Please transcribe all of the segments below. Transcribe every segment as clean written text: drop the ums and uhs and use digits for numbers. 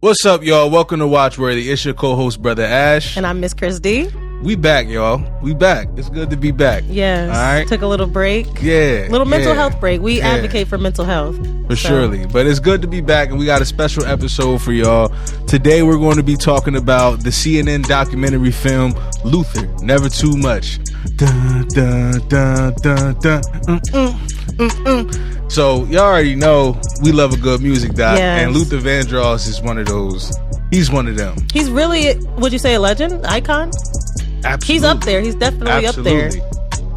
What's up, y'all? Welcome to Watchworthy. It's your co-host, Brother Ash. And I'm Miss Chris D. We back, y'all. We back. It's good to be back. Yes. All right. Took a little break. Yeah. Little mental health break. We advocate for mental health. For surely. But it's good to be back, and we got a special episode for y'all. Today, we're going to be talking about the CNN documentary film, Luther, Never Too Much. Dun, dun, dun, dun, dun. So, y'all already know we love a good music doc, and Luther Vandross is one of those. He's one of them. He's really, would you say, a legend? Icon? Absolutely. He's up there. He's definitely up there.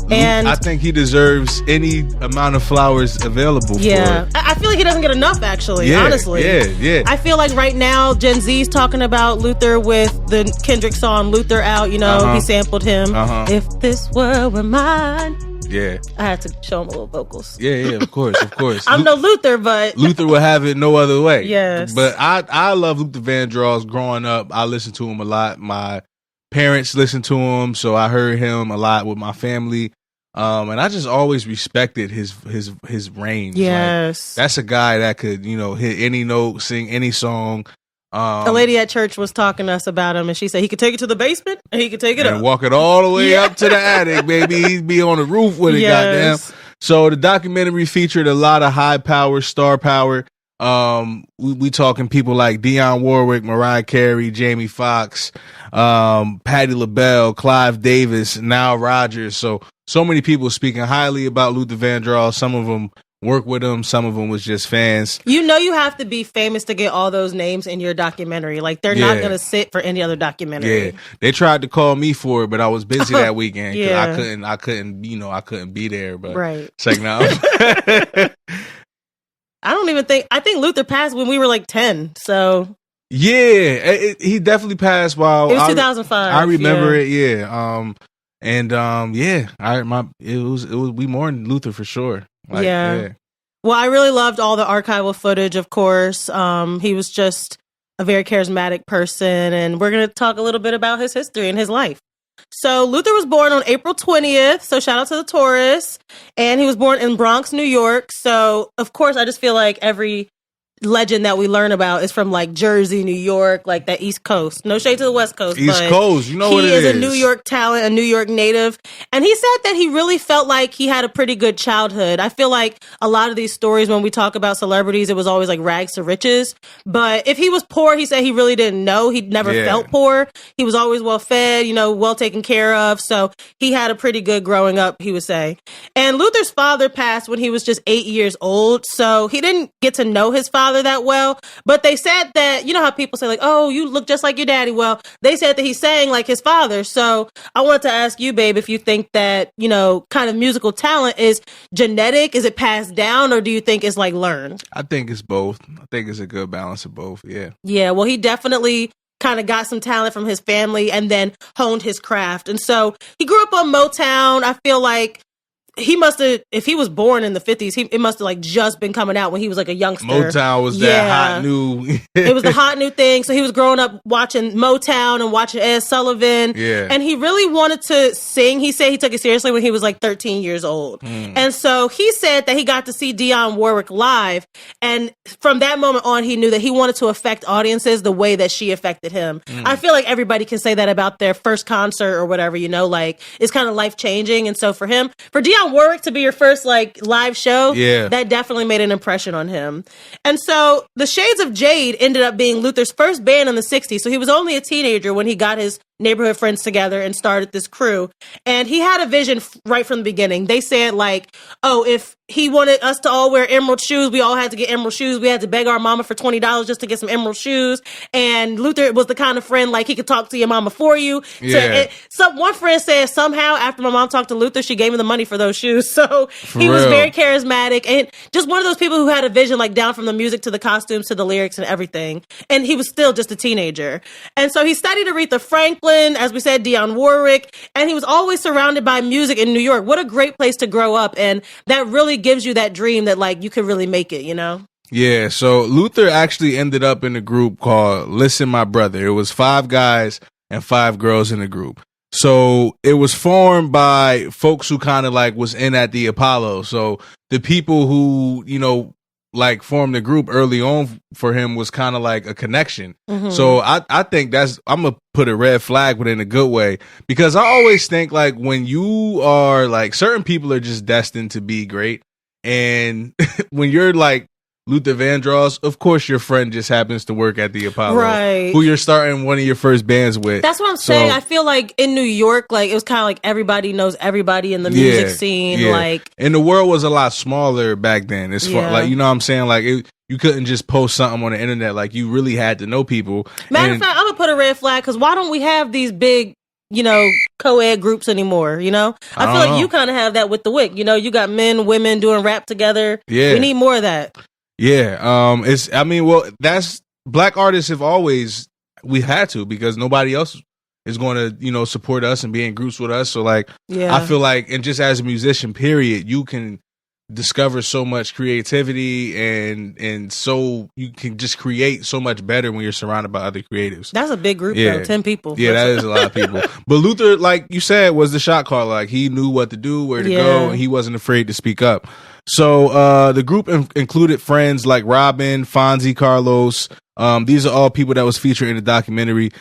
And I think he deserves any amount of flowers available for it. I feel like he doesn't get enough, actually, honestly. Yeah. I feel like right now, Gen Z's talking about Luther with the Kendrick song, Luther Out, you know, he sampled him. If this world were mine. Yeah. I had to show him a little vocals. Yeah, of course. I'm no Luther, but Luther would have it no other way. Yes. But I love Luther Vandross. Growing up, I listened to him a lot. My parents listened to him, so I heard him a lot with my family. And I just always respected his range. Yes. Like, that's a guy that could, hit any note, sing any song. A lady at church was talking to us about him, and she said he could take it to the basement and he could take it up. And walk it all the way up to the attic, baby. He'd be on the roof with it, goddamn. So the documentary featured a lot of high power, star power. We talking people like Dionne Warwick, Mariah Carey, Jamie Foxx, Patti LaBelle, Clive Davis, Nile Rodgers. So many people speaking highly about Luther Vandross. Some of them work with him. Some of them was just fans. You know, you have to be famous to get all those names in your documentary. Like, they're not going to sit for any other documentary. Yeah, they tried to call me for it, but I was busy that weekend because I couldn't be there. But it's like, no. I think Luther passed when we were like 10. So yeah, he definitely passed while it was 2005. I remember it. Yeah. We mourned Luther for sure. Well, I really loved all the archival footage, of course. He was just a very charismatic person, and we're going to talk a little bit about his history and his life. So Luther was born on April 20th, so shout out to the Taurus, and he was born in Bronx, New York. So, of course, I just feel like every legend that we learn about is from like Jersey, New York, like that East Coast. No shade to the West Coast. East Coast, you know what it is. He is a New York talent, a New York native. And he said that he really felt like he had a pretty good childhood. I feel like a lot of these stories, when we talk about celebrities, it was always like rags to riches. But if he was poor, he said he really didn't know. He never felt poor. He was always well fed, well taken care of. So he had a pretty good growing up, he would say. And Luther's father passed when he was just 8 years old. So he didn't get to know his father that well, but they said that, you know how people say like, oh, you look just like your daddy. Well, they said that he sang like his father. So I wanted to ask you, babe, if you think that, kind of musical talent is genetic, is it passed down, or do you think it's like learned? I think it's both. I think it's a good balance of both. Yeah, well, he definitely kind of got some talent from his family and then honed his craft. And so he grew up on Motown. I feel like he must have, if he was born in the 50s, it must have like just been coming out when he was like a youngster. Motown was that hot new. It was the hot new thing. So he was growing up watching Motown and watching Ed Sullivan. Yeah. And he really wanted to sing. He said he took it seriously when he was like 13 years old. And so he said that he got to see Dionne Warwick live. And from that moment on, he knew that he wanted to affect audiences the way that she affected him. I feel like everybody can say that about their first concert or whatever, like it's kind of life changing. And so for Dionne Warwick to be your first like live show, that definitely made an impression on him. And so the Shades of Jade ended up being Luther's first band in the 60s. So he was only a teenager when he got his neighborhood friends together and started this crew. And he had a vision right from the beginning. They said like, oh, if he wanted us to all wear emerald shoes, we all had to get emerald shoes. We had to beg our mama for $20 just to get some emerald shoes. And Luther was the kind of friend like he could talk to your mama for you. One friend said somehow after my mom talked to Luther, she gave me the money for those shoes. So he was very charismatic and just one of those people who had a vision like down from the music to the costumes to the lyrics and everything. And he was still just a teenager. And so he studied Aretha Franklin, as we said, Dionne Warwick, and he was always surrounded by music in New York. What a great place to grow up. And that really gives you that dream that like you could really make it, Yeah, so Luther actually ended up in a group called Listen My Brother. It was 5 guys and 5 girls in the group. So it was formed by folks who kind of like was in at the Apollo. So the people who, like formed the group early on for him was kind of like a connection. Mm-hmm. So I think I'm gonna put a red flag, but in a good way, because I always think like when you are like certain people are just destined to be great, and when you're like Luther Vandross, of course your friend just happens to work at the Apollo, right? Who you're starting one of your first bands with. That's what I'm saying. I feel like in New York, like it was kind of like everybody knows everybody in the music scene. Yeah. Like, and the world was a lot smaller back then. As far like, you know what I'm saying? Like you couldn't just post something on the internet. Like you really had to know people. Matter of fact, I'm gonna put a red flag because why don't we have these big, co-ed groups anymore? I feel like you kind of have that with the WIC. You got men, women doing rap together. Yeah, we need more of that. Yeah, that's black artists have always we had to because nobody else is going to support us and be in groups with us. So like, I feel like, and just as a musician, period, you can discover so much creativity and so you can just create so much better when you're surrounded by other creatives. That's a big group, though. 10 people. Yeah, that is a lot of people. But Luther, like you said, was the shot caller. Like he knew what to do, where to go, and he wasn't afraid to speak up. So the group included friends like Robin, Fonzie, Carlos. These are all people that was featured in the documentary.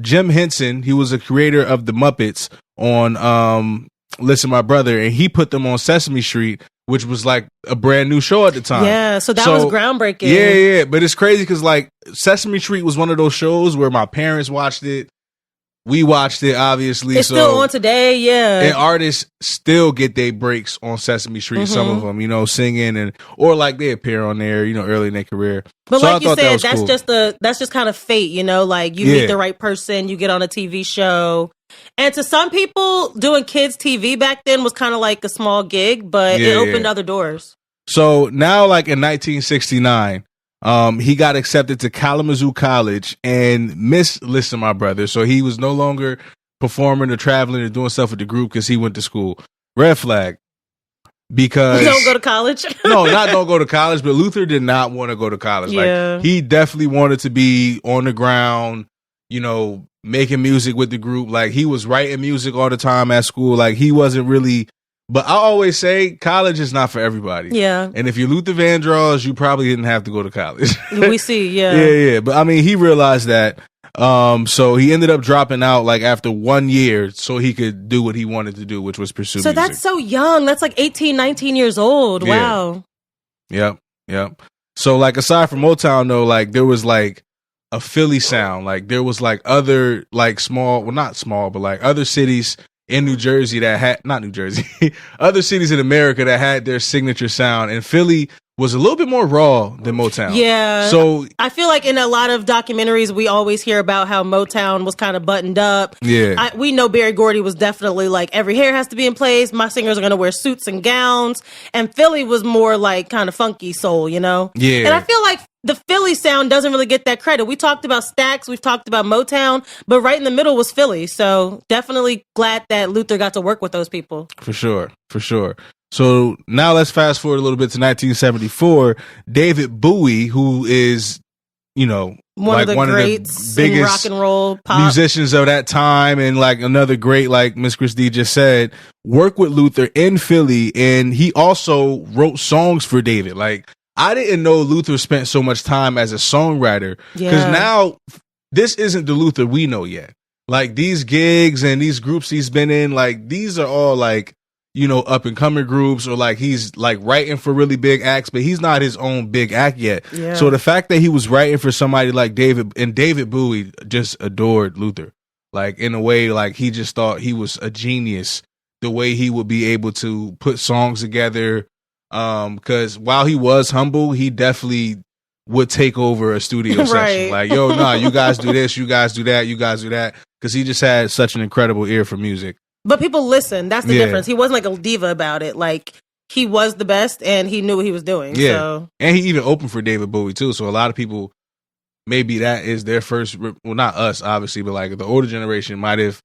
Jim Henson, he was a creator of the Muppets on Listen My Brother, and he put them on Sesame Street, which was like a brand new show at the time. Yeah, so that was groundbreaking. Yeah. But it's crazy because like Sesame Street was one of those shows where my parents watched it. We watched it, obviously. It's still on today, yeah. And artists still get their breaks on Sesame Street, some of them, singing or like they appear on there, early in their career. But so like you said, that's just kind of fate, like you meet the right person, you get on a TV show. And to some people, doing kids' TV back then was kind of like a small gig, but it opened other doors. So now, like in 1969, he got accepted to Kalamazoo College and missed Listen My Brother. So he was no longer performing or traveling or doing stuff with the group because he went to school. Red flag. Because don't go to college. No, not don't go to college, but Luther did not want to go to college. Like he definitely wanted to be on the ground, making music with the group. Like he was writing music all the time at school. Like he wasn't really. But I always say college is not for everybody. Yeah. And if you're Luther Vandross, you probably didn't have to go to college. We see, yeah. Yeah. But I mean, he realized that. So he ended up dropping out like after 1 year so he could do what he wanted to do, which was pursue music. So that's so young. That's like 18, 19 years old. Wow. Yep. So like aside from Motown though, like there was like a Philly sound. Like there was like other like not small, but like other cities in New Jersey that had, not New Jersey, other cities in America that had their signature sound, and Philly was a little bit more raw than Motown. Yeah. So I feel like in a lot of documentaries, we always hear about how Motown was kind of buttoned up. Yeah. We know Berry Gordy was definitely like, every hair has to be in place. My singers are going to wear suits and gowns. And Philly was more like kind of funky soul, Yeah. And I feel like the Philly sound doesn't really get that credit. We talked about Stax, we've talked about Motown, but right in the middle was Philly. So definitely glad that Luther got to work with those people. For sure. So now let's fast forward a little bit to 1974. David Bowie, who is, one of the biggest in rock and roll pop musicians of that time, and like another great, like Miss Christie just said, worked with Luther in Philly, and he also wrote songs for David. Like I didn't know Luther spent so much time as a songwriter, because now this isn't the Luther we know yet. Like these gigs and these groups he's been in, like these are all like, up and coming groups, or like he's like writing for really big acts, but he's not his own big act yet. Yeah. So the fact that he was writing for somebody like David, and David Bowie just adored Luther, like in a way, like he just thought he was a genius, the way he would be able to put songs together. Because while he was humble, he definitely would take over a studio session. Like, yo, nah, you guys do this, you guys do that, you guys do that. Because he just had such an incredible ear for music. But people listen. That's the difference. He wasn't like a diva about it. Like, he was the best, and he knew what he was doing. Yeah. So. And he even opened for David Bowie, too. So a lot of people, maybe that is their first, well, not us, obviously, but like the older generation might have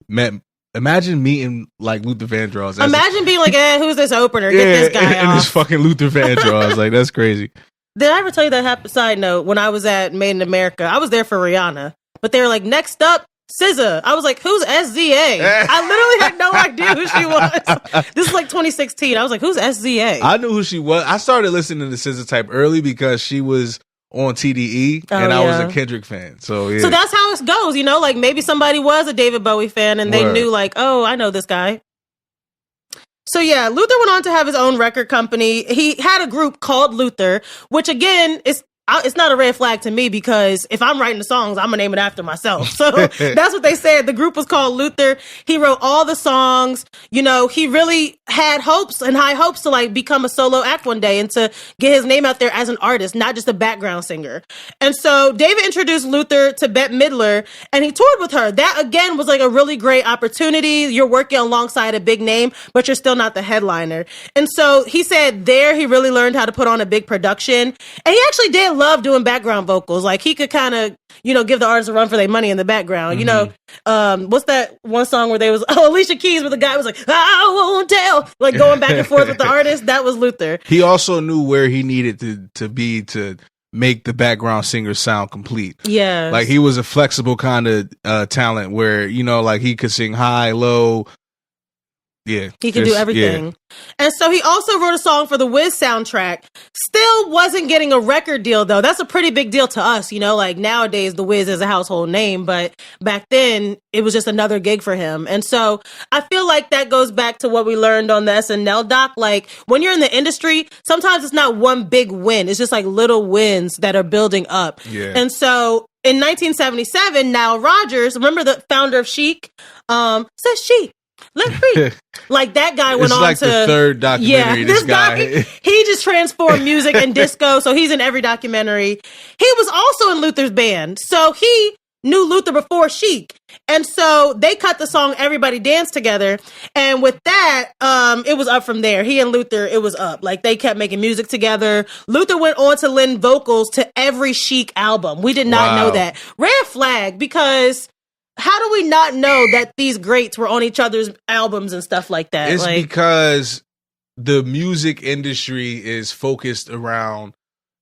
met. Imagine meeting like Luther Vandross. Imagine being like, who's this opener? Get this guy and off. this fucking Luther Vandross. Like, that's crazy. Did I ever tell you that side note? When I was at Made in America, I was there for Rihanna. But they were like, next up, SZA. I was like, who's SZA? I literally had no idea who she was. This is like 2016. I was like, who's SZA? I knew who she was. I started listening to SZA Type early because she was on TDE and I was a Kendrick fan. So yeah. So that's how it goes, you know, like maybe somebody was a David Bowie fan and they knew like, oh, I know this guy. So yeah, Luther went on to have his own record company. He had a group called Luther, which again is it's not a red flag to me because if I'm writing the songs, I'm gonna name it after myself. So that's what they said. The group was called Luther. He wrote all the songs. You know, he really had hopes and high hopes to like become a solo act one day and to get his name out there as an artist, not just a background singer. And so David introduced Luther to Bette Midler and he toured with her. That again was like a really great opportunity. You're working alongside a big name, but you're still not the headliner. And so he said there he really learned how to put on a big production. And he actually did love doing background vocals. Like he could kind of, you know, give the artists a run for their money in the background. You know, what's that one song where they was Alicia Keys, where the guy was like, I won't tell, like going back and forth with the artist. That was Luther. He also knew where he needed to be to make the background singer sound complete. Yeah, like he was a flexible kind of talent where, you know, like he could sing high, low. Yeah, he could do everything. Yeah. And so he also wrote a song for the Wiz soundtrack. Still wasn't getting a record deal though. That's a pretty big deal to us, you know, like nowadays the Wiz is a household name, but back then it was just another gig for him. And so I feel like that goes back to what we learned on the SNL doc. Like when you're in the industry, sometimes it's not one big win. It's just like little wins that are building up. Yeah. And so in 1977, Nile Rodgers, remember the founder of Chic, says Chic. Let's be like that guy went it's on like to the third documentary. Yeah, this guy he just transformed music and disco, so he's in every documentary. He was also in Luther's band, so he knew Luther before Chic, and so they cut the song "Everybody Dance Together," and with that, it was up from there. He and Luther, it was up. Like they kept making music together. Luther went on to lend vocals to every Chic album. We did not know that. Red flag because. How do we not know that these greats were on each other's albums and stuff like that? It's because the music industry is focused around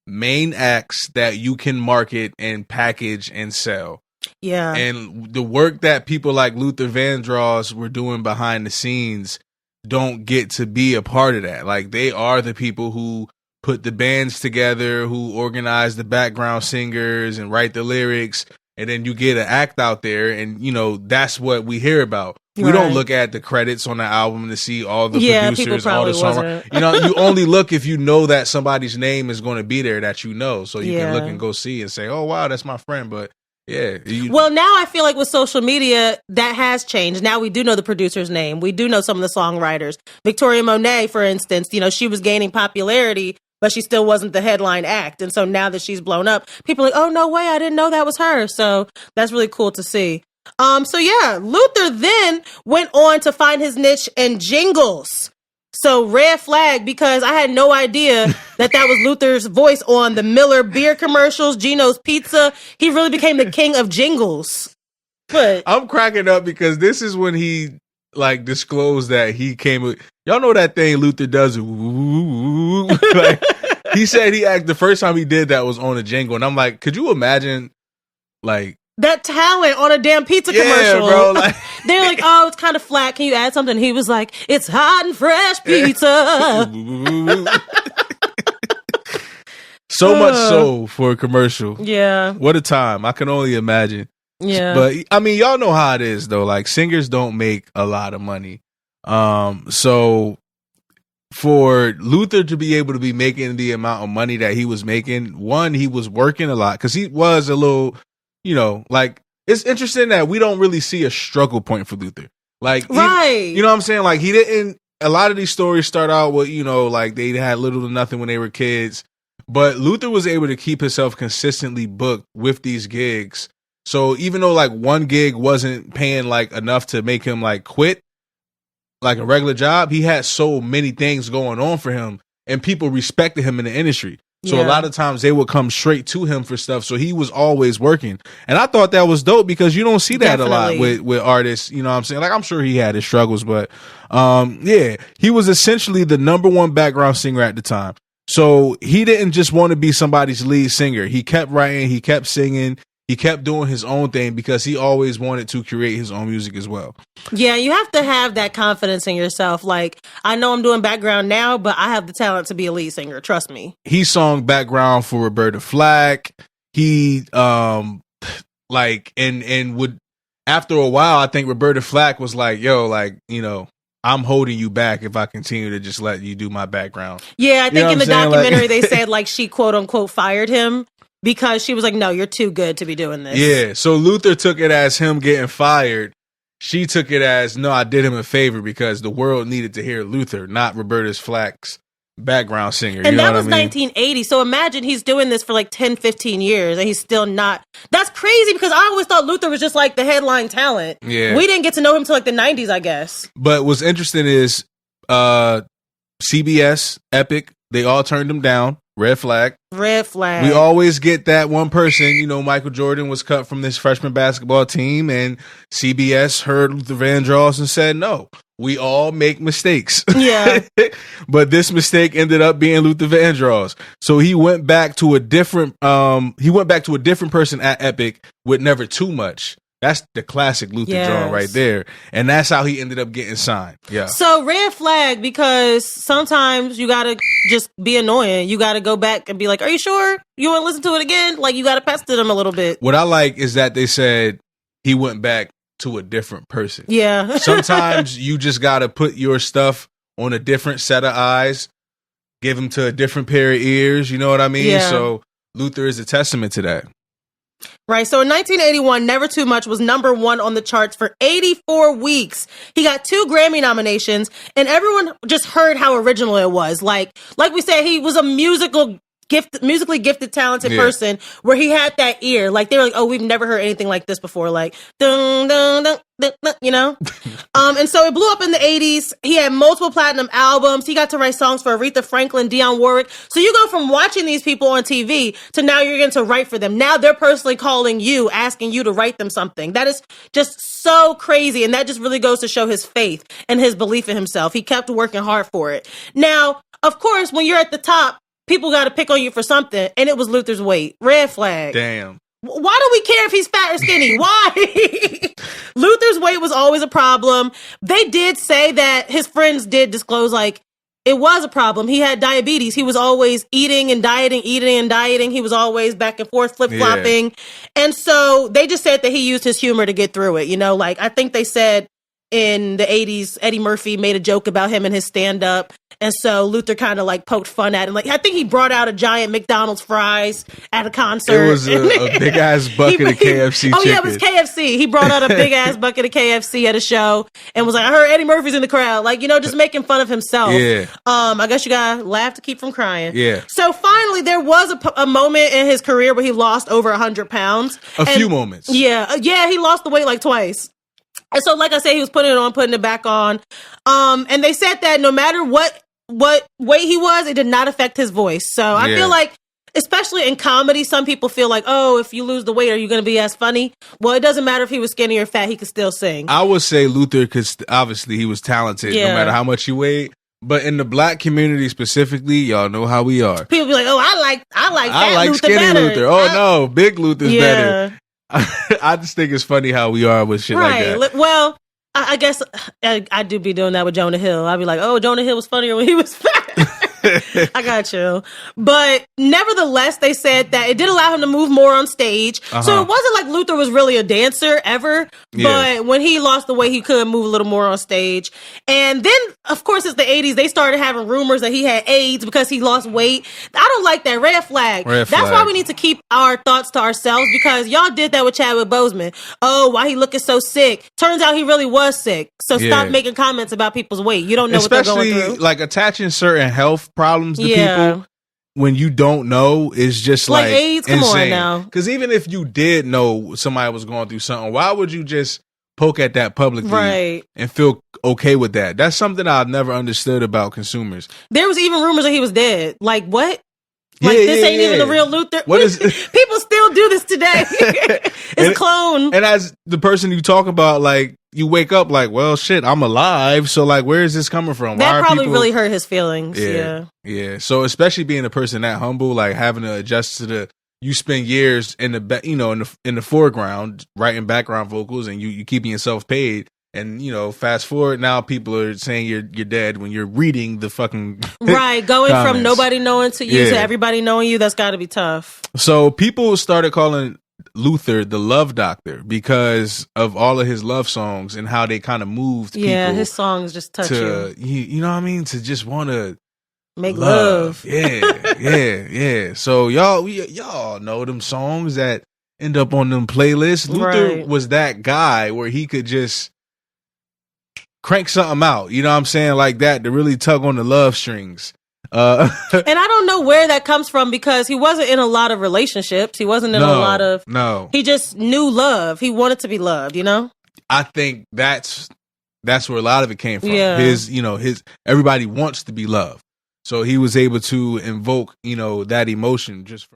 main acts that you can market and package and sell. Yeah. And the work that people like Luther Vandross were doing behind the scenes don't get to be a part of that. Like they are the people who put the bands together, who organize the background singers and write the lyrics. And then you get an act out there and, you know, that's what we hear about. We don't look at the credits on the album to see all the producers, all the songs. You know, you only look if you know that somebody's name is going to be there that you know. So you can look and go see and say, oh, wow, that's my friend. But yeah. Well, now I feel like with social media, that has changed. Now we do know the producer's name. We do know some of the songwriters. Victoria Monet, for instance, you know, she was gaining popularity, but she still wasn't the headline act. And so now that she's blown up, people are like, oh, no way, I didn't know that was her. So that's really cool to see. So yeah, Luther then went on to find his niche in jingles. So red flag, because I had no idea that was Luther's voice on the Miller beer commercials, Gino's Pizza. He really became the king of jingles. But I'm cracking up because this is when he like disclosed that he came with, y'all know that thing Luther does. Like, he said the first time he did that was on a jingle. And I'm like, could you imagine like that talent on a damn pizza commercial? Bro, like, they're like, oh, it's kind of flat. Can you add something? He was like, it's hot and fresh pizza. So much so for a commercial. Yeah. What a time. I can only imagine. Yeah. But I mean, y'all know how it is though. Like singers don't make a lot of money. So for Luther to be able to be making the amount of money that he was making, one, he was working a lot because he was a little, you know, like it's interesting that we don't really see a struggle point for Luther. Like, right. You know what I'm saying? Like he didn't, a lot of these stories start out with, you know, like they had little to nothing when they were kids, but Luther was able to keep himself consistently booked with these gigs. So even though like one gig wasn't paying like enough to make him like quit like a regular job, he had so many things going on for him and people respected him in the industry. So a lot of times they would come straight to him for stuff. So he was always working. And I thought that was dope because you don't see that a lot with artists. You know what I'm saying? Like I'm sure he had his struggles, but yeah, he was essentially the number one background singer at the time. So he didn't just want to be somebody's lead singer. He kept writing, he kept singing. he kept doing his own thing because he always wanted to create his own music as well. Yeah, you have to have that confidence in yourself. Like, I know I'm doing background now, but I have the talent to be a lead singer. Trust me. He sung background for Roberta Flack. He like and would after a while, I think Roberta Flack was like, yo, like, you know, I'm holding you back if I continue to just let you do my background. Yeah, I think in the documentary like, they said like she quote unquote fired him because she was like, no, you're too good to be doing this. Yeah, so Luther took it as him getting fired. She took it as, no, I did him a favor because the world needed to hear Luther, not Roberta Flack's background singer. And that was 1980. So imagine he's doing this for like 10, 15 years and he's still not. That's crazy because I always thought Luther was just like the headline talent. Yeah. We didn't get to know him till like the 90s, I guess. But what's interesting is CBS, Epic, they all turned him down. Red flag. Red flag. We always get that one person. You know, Michael Jordan was cut from this freshman basketball team, and CBS heard Luther Vandross and said, no, we all make mistakes. Yeah. But this mistake ended up being Luther Vandross. So he went back to a different person at Epic with Never Too Much. That's the classic Luther drawing right there. And that's how he ended up getting signed. Yeah. So red flag, because sometimes you got to just be annoying. You got to go back and be like, are you sure you want to listen to it again? Like, you got to pester them a little bit. What I like is that they said he went back to a different person. Yeah. Sometimes you just got to put your stuff on a different set of eyes, give them to a different pair of ears. You know what I mean? Yeah. So Luther is a testament to that. Right. So in 1981, Never Too Much was #1 on the charts for 84 weeks. He got 2 Grammy nominations, and everyone just heard how original it was. Like we said, he was a musically gifted, talented person where he had that ear. Like, they were like, oh, we've never heard anything like this before. Like, dun, dun, dun, dun, dun, you know? And so it blew up in the 80s. He had multiple platinum albums. He got to write songs for Aretha Franklin, Dionne Warwick. So you go from watching these people on TV to now you're getting to write for them. Now they're personally calling you, asking you to write them something. That is just so crazy. And that just really goes to show his faith and his belief in himself. He kept working hard for it. Now, of course, when you're at the top, people got to pick on you for something, and it was Luther's weight. Red flag. Damn. Why do we care if he's fat or skinny? Why? Luther's weight was always a problem. They did say that his friends did disclose, like, it was a problem. He had diabetes. He was always eating and dieting. He was always back and forth, flip-flopping. Yeah. And so they just said that he used his humor to get through it. You know, like, I think they said in the 80s, Eddie Murphy made a joke about him and his stand-up. And so Luther kind of like poked fun at him. Like, I think he brought out a giant McDonald's fries at a concert. It was a big ass bucket of KFC chicken. Oh yeah, it was KFC. He brought out a big ass bucket of KFC at a show and was like, I heard Eddie Murphy's in the crowd. Like, you know, just making fun of himself. Yeah. I guess you gotta laugh to keep from crying. Yeah. So finally, there was a moment in his career where he lost over 100 pounds. A few moments. Yeah. Yeah, he lost the weight like twice. And so, like I said, he was putting it on, putting it back on. And they said that no matter what weight he was, it did not affect his voice. So I feel like, especially in comedy, some people feel like, oh, if you lose the weight, are you going to be as funny? Well, it doesn't matter if he was skinny or fat, he could still sing. I would say Luther, because obviously he was talented no matter how much he weighed. But in the black community specifically, y'all know how we are. People be like, oh, I like Luther skinny better. Luther. Oh no, big Luther's better. I just think it's funny how we are with shit like that. Well, I guess I do be doing that with Jonah Hill. I'd be like, oh, Jonah Hill was funnier when he was fat. I got you. But nevertheless, they said that it did allow him to move more on stage. So it wasn't like Luther was really a dancer ever. But when he lost the weight, he could move a little more on stage. And then, of course, it's the 80s. They started having rumors that he had AIDS because he lost weight. I don't like that. Red flag. That's why we need to keep our thoughts to ourselves, because y'all did that with Chadwick Boseman. Oh, why he looking so sick? Turns out he really was sick. So stop making comments about people's weight. You don't know what they're going through. Like attaching certain health problems to people when you don't know is just like AIDS. Insane. Come on now. Because even if you did know somebody was going through something, why would you just poke at that publicly and feel okay with that? That's something I've never understood about consumers. There was even rumors that he was dead. Like, what? Like, this ain't even the real Luther. What is people still do this today? It's a clone. And as the person you talk about, like, you wake up like, well, shit, I'm alive. So, like, where is this coming from? That probably really hurt his feelings. Yeah. So, especially being a person that humble, like having to adjust to the you spend years in the in the foreground writing background vocals, and you keeping yourself paid. And fast forward now, people are saying you're dead when you're reading the fucking right. Going comments. From nobody knowing to you to everybody knowing you, that's got to be tough. So people started calling Luther the Love Doctor because of all of his love songs and how they kind of moved people. Yeah, his songs just touch you. You know what I mean? To just want to make love. Yeah. So y'all know them songs that end up on them playlists. Luther was that guy where he could just crank something out, you know what I'm saying, like that, to really tug on the love strings. And I don't know where that comes from, because he wasn't in a lot of relationships. He wasn't in a lot of... No. He just knew love. He wanted to be loved, I think that's where a lot of it came from. Yeah. His everybody wants to be loved. So he was able to invoke, that emotion just from